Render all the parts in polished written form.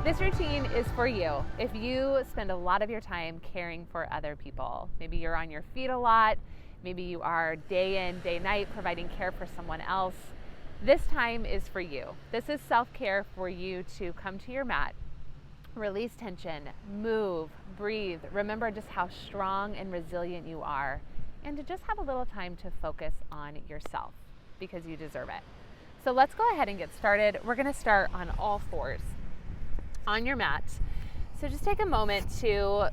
This routine is for you. If you spend a lot of your time caring for other people, maybe you're on your feet a lot, maybe you are day in, day night providing care for someone else, this time is for you. This is self-care for you to come to your mat, release tension, move, breathe, remember just how strong and resilient you are, and to just have a little time to focus on yourself because you deserve it. So let's go ahead and get started. We're gonna start on all fours on your mat. So just take a moment to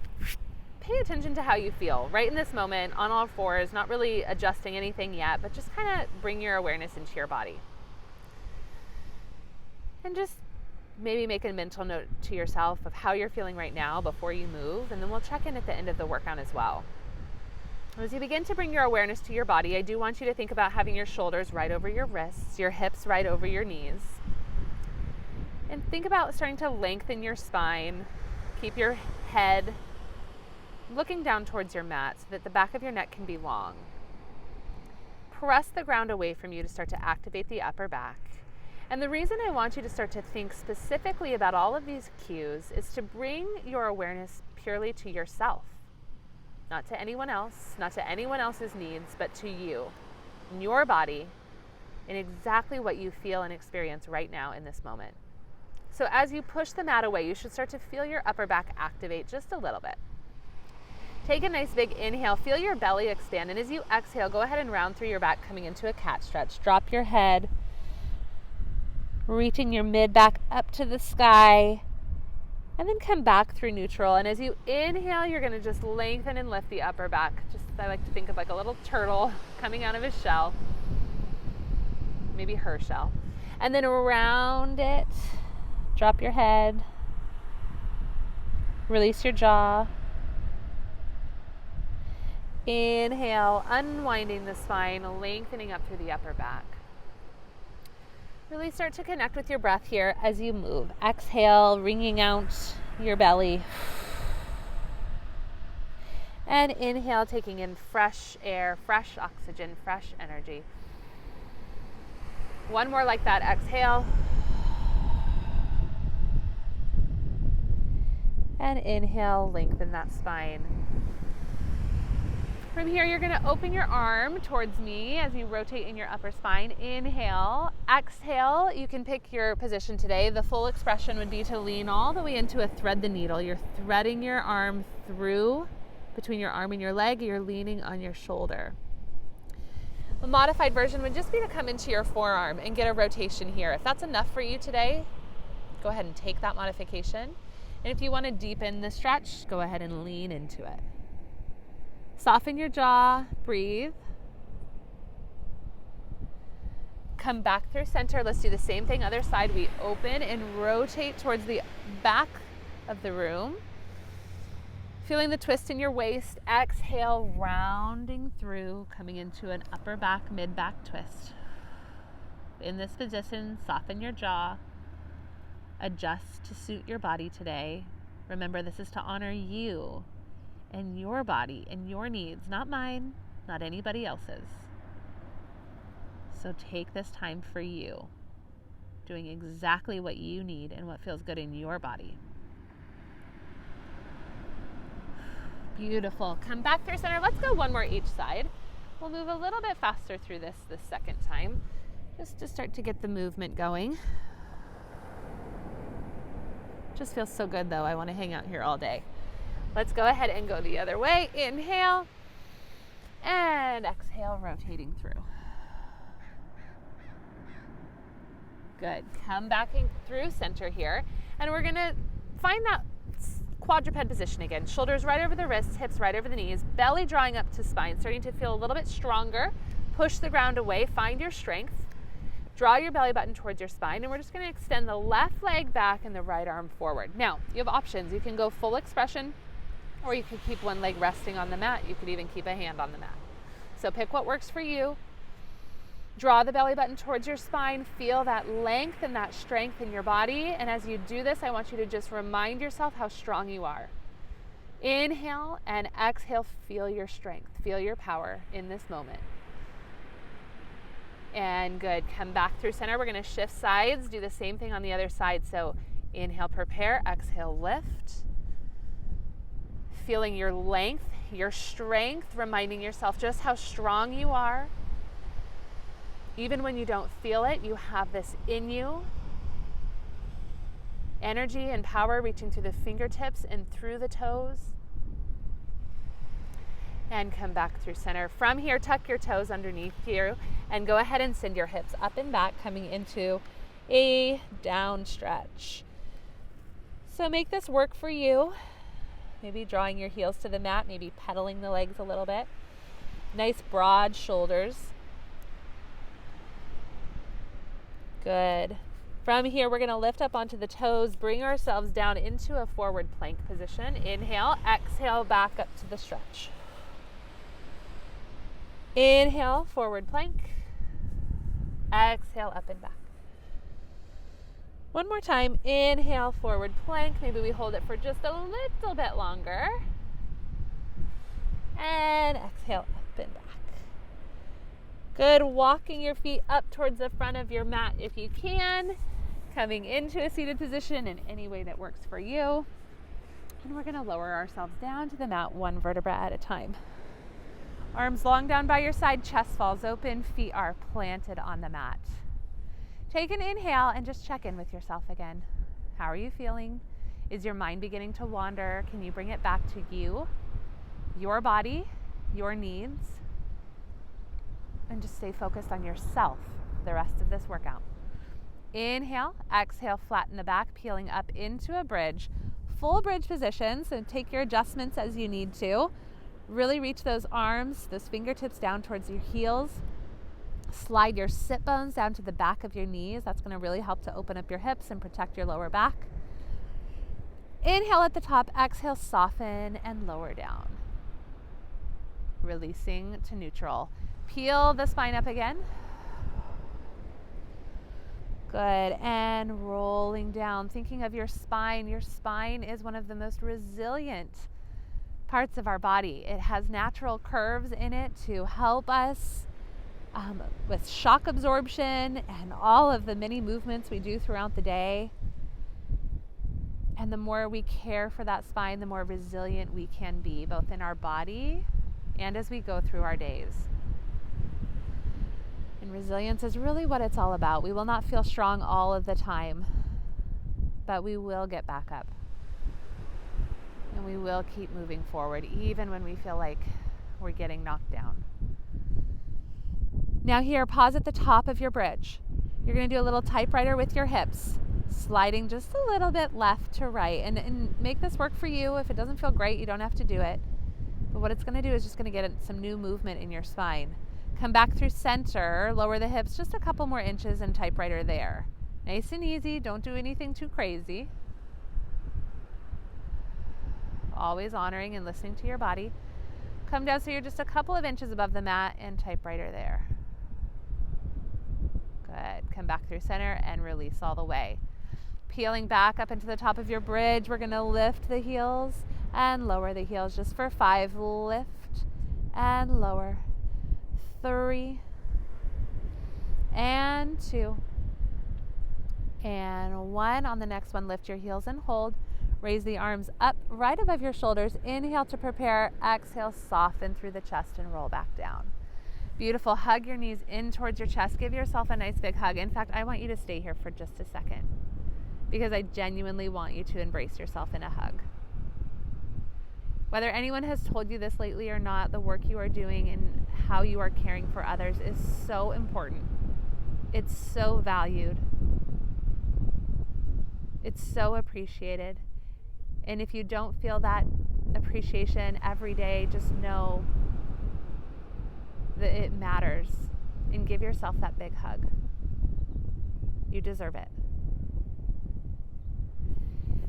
pay attention to how you feel right in this moment on all fours, not really adjusting anything yet, but just kind of bring your awareness into your body. And just maybe make a mental note to yourself of how you're feeling right now before you move, and then we'll check in at the end of the workout as well. As you begin to bring your awareness to your body, I do want you to think about having your shoulders right over your wrists, your hips right over your knees. And think about starting to lengthen your spine. Keep your head looking down towards your mat so that the back of your neck can be long. Press the ground away from you to start to activate the upper back. And the reason I want you to start to think specifically about all of these cues is to bring your awareness purely to yourself. Not to anyone else, not to anyone else's needs, but to you, in your body, and exactly what you feel and experience right now in this moment. So as you push the mat away, you should start to feel your upper back activate just a little bit. Take a nice big inhale, feel your belly expand, and as you exhale, go ahead and round through your back, coming into a cat stretch. Drop your head, reaching your mid back up to the sky, and then come back through neutral. And as you inhale, you're gonna just lengthen and lift the upper back. I like to think of like a little turtle coming out of his shell, maybe her shell. And then around it, drop your head, release your jaw. Inhale, unwinding the spine, lengthening up through the upper back. Really start to connect with your breath here as you move. Exhale, wringing out your belly. And inhale, taking in fresh air, fresh oxygen, fresh energy. One more like that. Exhale. And inhale, lengthen that spine. From here, you're gonna open your arm towards me as you rotate in your upper spine. Inhale, exhale, you can pick your position today. The full expression would be to lean all the way into a thread the needle. You're threading your arm through between your arm and your leg. You're leaning on your shoulder. A modified version would just be to come into your forearm and get a rotation here. If that's enough for you today, go ahead and take that modification. And if you want to deepen the stretch, go ahead and lean into it. Soften your jaw, breathe. Come back through center. Let's do the same thing, other side. We open and rotate towards the back of the room. Feeling the twist in your waist. Exhale, rounding through, coming into an upper back, mid back twist. In this position, soften your jaw. Adjust to suit your body today. Remember, this is to honor you and your body and your needs, not mine, not anybody else's. So take this time for you, doing exactly what you need and what feels good in your body. Beautiful. Come back through center. Let's go one more each side. We'll move a little bit faster through this second time, just to start to get the movement going. Just feels so good though. I want to hang out here all day. Let's go ahead and go the other way. Inhale and exhale, rotating through. Good. Come back in through center here, and we're gonna find that quadruped position again. Shoulders right over the wrists, hips right over the knees, belly drawing up to spine, starting to feel a little bit stronger. Push the ground away, find your strength. Draw your belly button towards your spine, and we're just gonna extend the left leg back and the right arm forward. Now, you have options. You can go full expression, or you could keep one leg resting on the mat. You could even keep a hand on the mat. So pick what works for you. Draw the belly button towards your spine. Feel that length and that strength in your body. And as you do this, I want you to just remind yourself how strong you are. Inhale and exhale. Feel your strength. Feel your power in this moment. And good. Come back through center. We're going to shift sides. Do the same thing on the other side. So Inhale, prepare. Exhale, lift. Feeling your length, your strength, reminding yourself just how strong you are. Even when you don't feel it, you have this in you. Energy and power reaching through the fingertips and through the toes. And come back through center. From here, tuck your toes underneath you and go ahead and send your hips up and back, coming into a down stretch. So make this work for you. Maybe drawing your heels to the mat, maybe pedaling the legs a little bit. Nice broad shoulders. Good. From here, we're going to lift up onto the toes, bring ourselves down into a forward plank position. Inhale, exhale, back up to the stretch. Inhale, forward plank. Exhale, up and back. One more time. Inhale, forward plank. Maybe we hold it for just a little bit longer. And exhale, up and back. Good. Walking your feet up towards the front of your mat if you can. Coming into a seated position in any way that works for you. And we're going to lower ourselves down to the mat, one vertebra at a time. Arms long down by your side, chest falls open, feet are planted on the mat. Take an inhale and just check in with yourself again. How are you feeling? Is your mind beginning to wander? Can you bring it back to you, your body, your needs? And just stay focused on yourself the rest of this workout. Inhale, exhale, flatten the back, peeling up into a bridge. Full bridge position, so take your adjustments as you need to. Really reach those arms, those fingertips down towards your heels. Slide your sit bones down to the back of your knees. That's going to really help to open up your hips and protect your lower back. Inhale at the top, exhale, soften and lower down. Releasing to neutral. Peel the spine up again. Good. And rolling down, thinking of your spine. Your spine is one of the most resilient parts of our body. It has natural curves in it to help us with shock absorption and all of the many movements we do throughout the day. And the more we care for that spine, the more resilient we can be, both in our body and as we go through our days. And resilience is really what it's all about. We will not feel strong all of the time, but we will get back up. And we will keep moving forward, even when we feel like we're getting knocked down. Now here, pause at the top of your bridge. You're going to do a little typewriter with your hips, sliding just a little bit left to right. And make this work for you. If it doesn't feel great, you don't have to do it. But what it's going to do is just going to get some new movement in your spine. Come back through center, lower the hips just a couple more inches and typewriter there. Nice and easy. Don't do anything too crazy. Always honoring and listening to your body. Come down so you're just a couple of inches above the mat and typewriter there. Good. Come back through center and release all the way. Peeling back up into the top of your bridge, we're going to lift the heels and lower the heels just for 5. Lift and lower. 3 and 2 and 1. On the next one, lift your heels and hold. Raise the arms up right above your shoulders. Inhale to prepare. Exhale, soften through the chest and roll back down. Beautiful. Hug your knees in towards your chest. Give yourself a nice big hug. In fact, I want you to stay here for just a second because I genuinely want you to embrace yourself in a hug. Whether anyone has told you this lately or not, the work you are doing and how you are caring for others is so important. It's so valued. It's so appreciated. And if you don't feel that appreciation every day, just know that it matters, and give yourself that big hug. You deserve it.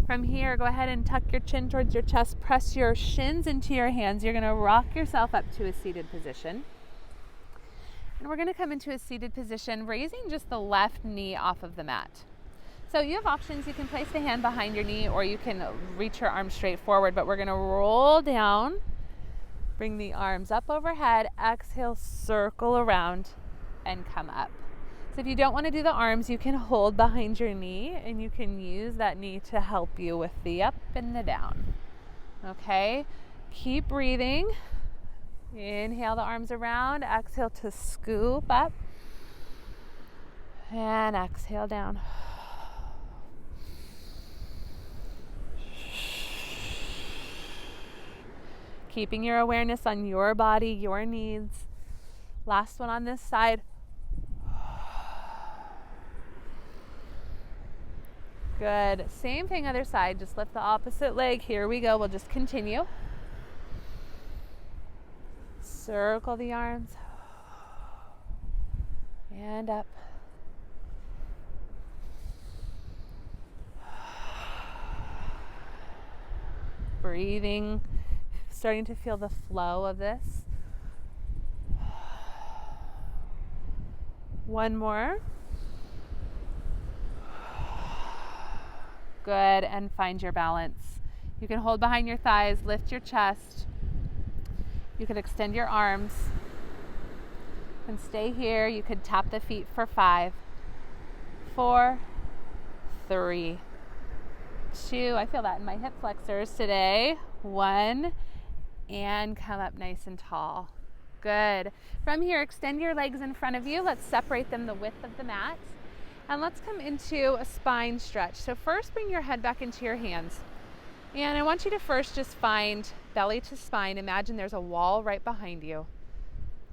From here, go ahead and tuck your chin towards your chest. Press your shins into your hands. You're going to rock yourself up to a seated position. And we're going to come into a seated position, raising just the left knee off of the mat. So you have options. You can place the hand behind your knee, or you can reach your arms straight forward, but we're going to roll down. Bring the arms up overhead. Exhale, circle around, and come up. So if you don't want to do the arms, you can hold behind your knee and you can use that knee to help you with the up and the down. Okay, keep breathing. Inhale the arms around, exhale to scoop up, and exhale down. Keeping your awareness on your body, your needs. Last one on this side. Good. Same thing other side. Just lift the opposite leg. Here we go. We'll just continue. Circle the arms. And up. Breathing. Starting to feel the flow of this. One more. Good, and find your balance. You can hold behind your thighs, lift your chest. You could extend your arms and stay here. You could tap the feet for 5, 4, 3, 2. I feel that in my hip flexors today. 1, and come up nice and tall. Good. From here, extend your legs in front of you. Let's separate them the width of the mat. And let's come into a spine stretch. So first, bring your head back into your hands. And I want you to first just find belly to spine. Imagine there's a wall right behind you.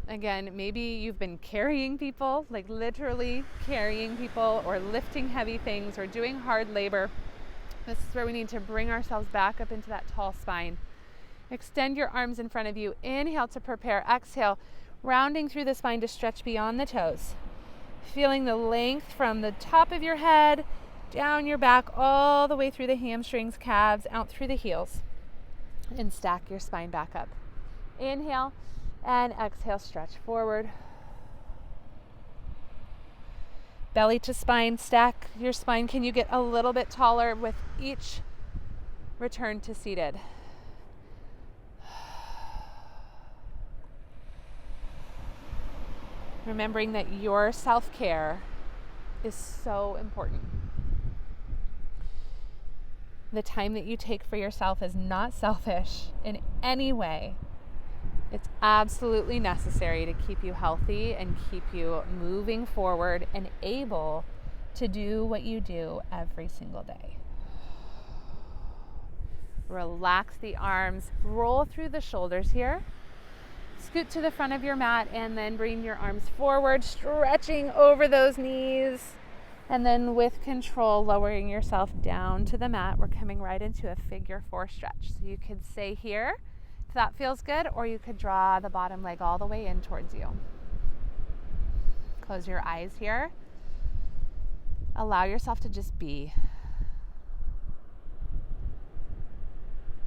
Again, maybe you've been carrying people, like literally carrying people, or lifting heavy things, or doing hard labor. This is where we need to bring ourselves back up into that tall spine. Extend your arms in front of you. Inhale to prepare. Exhale, rounding through the spine to stretch beyond the toes. Feeling the length from the top of your head, down your back, all the way through the hamstrings, calves, out through the heels. And stack your spine back up. Inhale and exhale, stretch forward. Belly to spine, stack your spine. Can you get a little bit taller with each return to seated? Remembering that your self-care is so important. The time that you take for yourself is not selfish in any way. It's absolutely necessary to keep you healthy and keep you moving forward and able to do what you do every single day. Relax the arms, roll through the shoulders here. Scoot to the front of your mat and then bring your arms forward, stretching over those knees. And then with control, lowering yourself down to the mat. We're coming right into a figure 4 stretch. So you could stay here if that feels good, or you could draw the bottom leg all the way in towards you. Close your eyes here. Allow yourself to just be.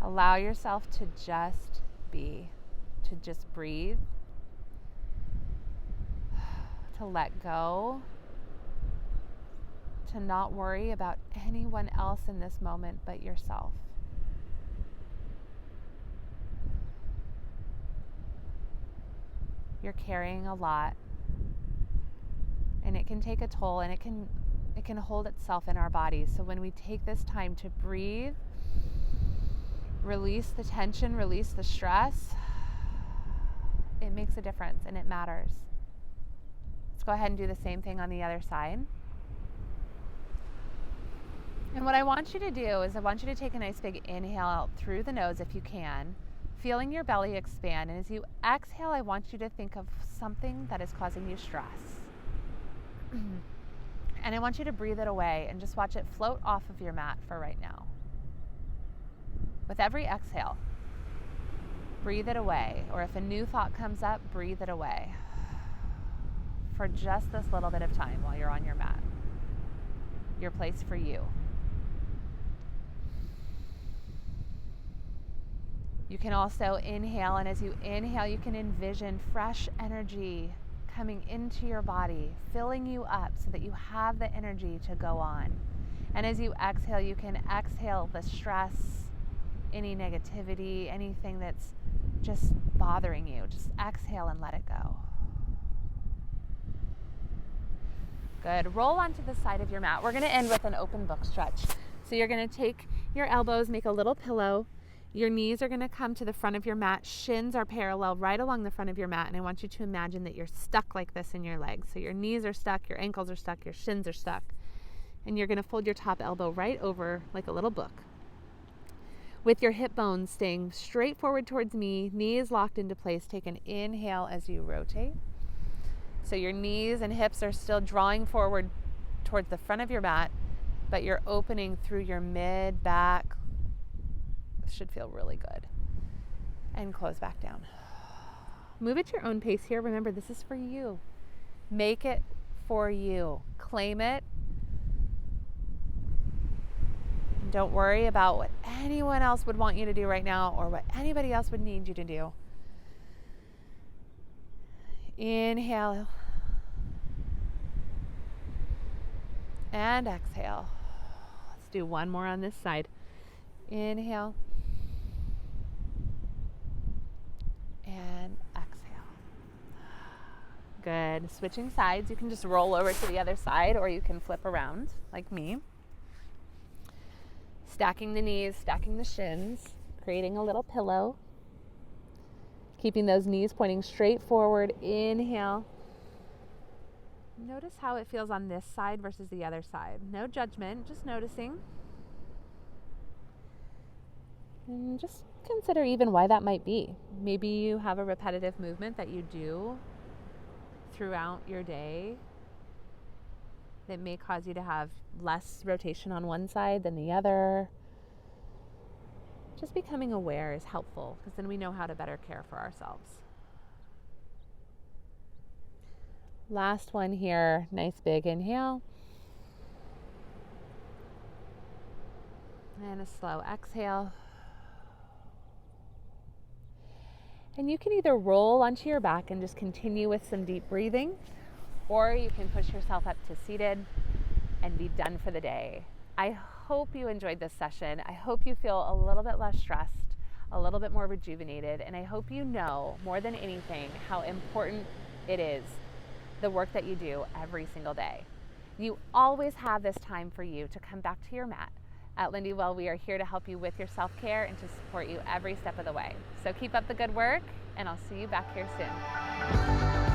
Allow yourself to just be. To just breathe, to let go, to not worry about anyone else in this moment but yourself. You're carrying a lot, and it can take a toll, and it can hold itself in our bodies. So when we take this time to breathe, release the tension, release the stress, it makes a difference and it matters. Let's go ahead and do the same thing on the other side. And what I want you to do is I want you to take a nice big inhale out through the nose if you can, feeling your belly expand. And as you exhale, I want you to think of something that is causing you stress. And I want you to breathe it away and just watch it float off of your mat for right now. With every exhale, breathe it away, or if a new thought comes up, breathe it away for just this little bit of time while you're on your mat. Your place for you. You can also inhale, and as you inhale, you can envision fresh energy coming into your body, filling you up so that you have the energy to go on. And as you exhale, you can exhale the stress, any negativity, anything that's just bothering you. Just exhale and let it go. Good. Roll onto the side of your mat. We're going to end with an open book stretch. So you're going to take your elbows, make a little pillow. Your knees are going to come to the front of your mat. Shins are parallel right along the front of your mat. And I want you to imagine that you're stuck like this in your legs. So your knees are stuck, your ankles are stuck, your shins are stuck. And you're going to fold your top elbow right over like a little book. With your hip bones staying straight forward towards me, knees locked into place. Take an inhale as you rotate. So your knees and hips are still drawing forward towards the front of your mat, but you're opening through your mid, back. This should feel really good. And close back down. Move at your own pace here. Remember, this is for you. Make it for you. Claim it. Don't worry about what anyone else would want you to do right now or what anybody else would need you to do. Inhale. And exhale. Let's do one more on this side. Inhale. And exhale. Good. Switching sides. You can just roll over to the other side or you can flip around like me. Stacking the knees, stacking the shins, creating a little pillow. Keeping those knees pointing straight forward. Inhale. Notice how it feels on this side versus the other side. No judgment, just noticing. And just consider even why that might be. Maybe you have a repetitive movement that you do throughout your day that may cause you to have less rotation on one side than the other. Just becoming aware is helpful because then we know how to better care for ourselves. Last one here, nice big inhale. And a slow exhale. And you can either roll onto your back and just continue with some deep breathing, or you can push yourself up to seated and be done for the day. I hope you enjoyed this session. I hope you feel a little bit less stressed, a little bit more rejuvenated, and I hope you know more than anything how important it is, the work that you do every single day. You always have this time for you to come back to your mat. At Lindy Well, we are here to help you with your self-care and to support you every step of the way. So keep up the good work, and I'll see you back here soon.